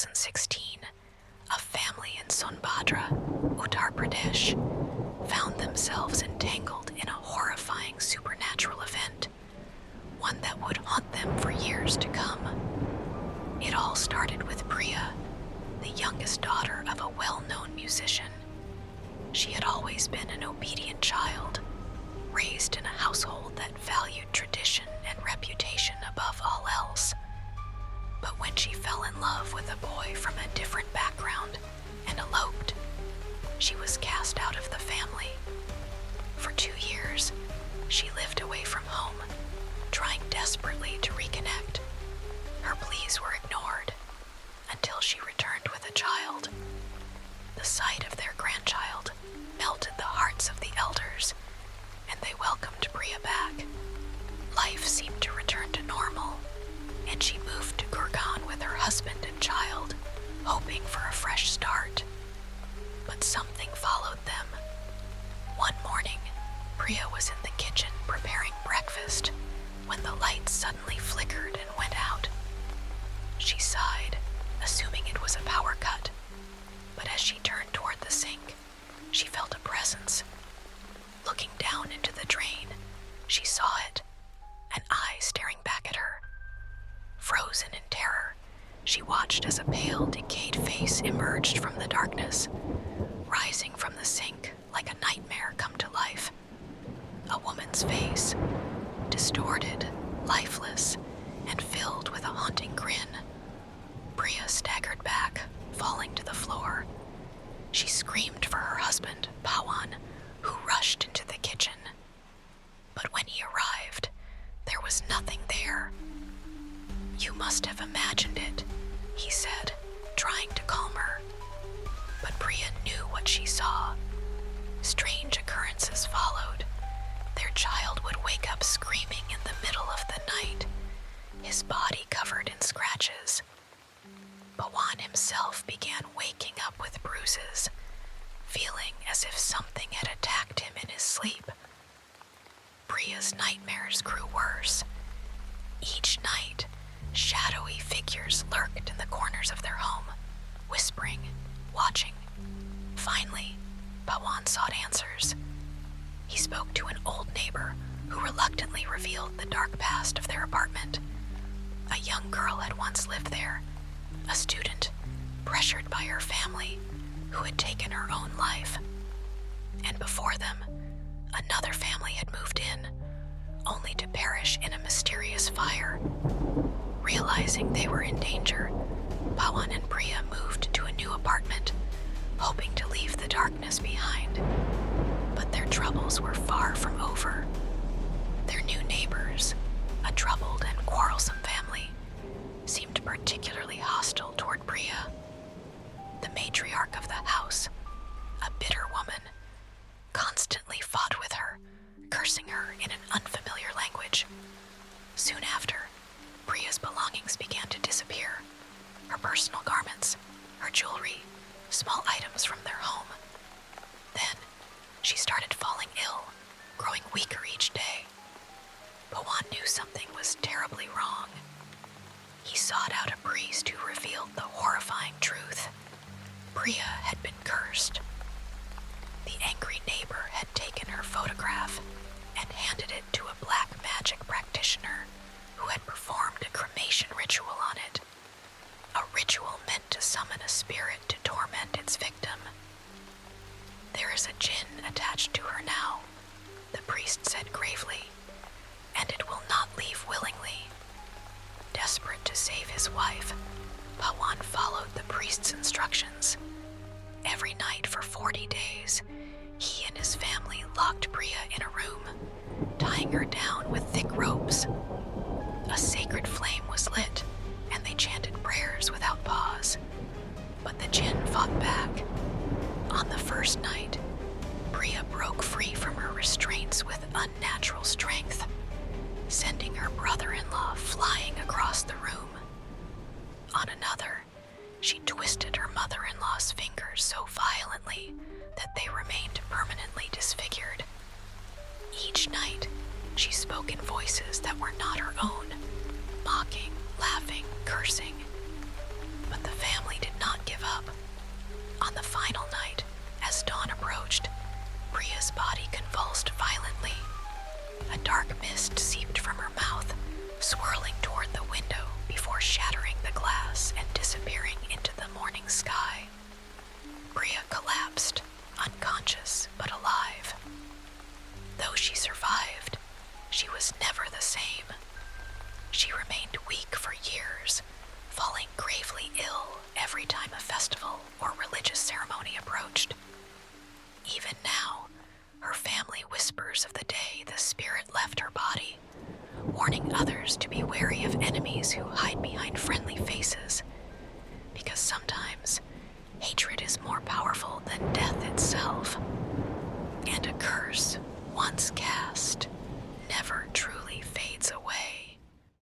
2016, a family in Sonbhadra, Uttar Pradesh, found themselves entangled in a horrifying supernatural event, one that would haunt them for years to come. It all started with Priya, the youngest daughter of a well-known musician. She had always been an obedient child, raised in a household that valued tradition and reputation above all else. But when she fell in love with a boy from a different background and eloped, she was cast out of the family. For 2 years, she lived away from home, trying desperately to reconnect. Her pleas were ignored until she returned with a child. The sight of their grandchild melted the hearts of the elders, and they welcomed Priya back. Life seemed to return to normal, and she moved to Gurgaon with her husband and child, hoping for a fresh start. But something followed them. One morning, Priya was in the kitchen preparing breakfast when the lights suddenly flickered and went out. She sighed, assuming it was a power cut, but as she turned toward the sink, she felt a presence. Looking down into the drain, she saw it, an eye staring back at her. Frozen in terror, she watched as a pale, decayed face emerged from the darkness, rising from the sink like a nightmare come to life. A woman's face, distorted, lifeless, and filled with a haunting grin. Priya staggered back, falling to the floor. She screamed for her husband, Pawan, who rushed into the kitchen. But when he arrived, there was nothing there. "You must have imagined it," he said, trying to calm her. But Priya knew what she saw. Strange occurrences followed. Their child would wake up screaming in the middle of the night, his body covered in scratches. Pawan himself began waking up with bruises, feeling as if something had attacked him in his sleep. Priya's nightmares grew worse. Each night, shadowy figures lurked in the corners of their home, whispering, watching. Finally, Pawan sought answers. He spoke to an old neighbor who reluctantly revealed the dark past of their apartment. A young girl had once lived there, a student, pressured by her family, who had taken her own life. And before them, another family had moved in, only to perish in a mysterious fire. Realizing they were in danger, Pawan and Priya moved to a new apartment, hoping to leave the darkness behind. But their troubles were far from over. Their new neighbors, a troubled and quarrelsome family, seemed particularly hostile toward Priya. The matriarch of the house, a bitter woman, constantly fought with her, cursing her in an unfamiliar language. Soon after, Priya's belongings began to disappear. Her personal garments, her jewelry, small items from their home. Then, she started falling ill, growing weaker each day. Pawan knew something was terribly wrong. He sought out a priest who revealed the horrifying truth. Priya had been cursed. The angry neighbor had taken her photograph and handed it to a black magic practitioner who had performed a cremation ritual on it. A ritual meant to summon a spirit to torment its victim. "There is a jinn attached to her now," the priest said gravely, "and it will not leave willingly." Desperate to save his wife, Pawan followed the priest's instructions. Every night for 40 days, he and his family locked Priya in a room, tying her down with thick ropes. A sacred flame was lit, and they chanted prayers without pause. But the jinn fought back. On the first night, Priya broke free from her restraints with unnatural strength, sending her brother-in-law flying across the room. On another, she twisted her mother-in-law's fingers so violently that they remained permanently disfigured. Each night, she spoke in voices that were not her own, mocking, laughing, cursing. But the family collapsed, unconscious but alive. Though she survived, she was never the same. She remained weak for years, falling gravely ill every time a festival or religious ceremony approached. Even now, her family whispers of the day the spirit left her body, warning others to be wary of enemies who hide behind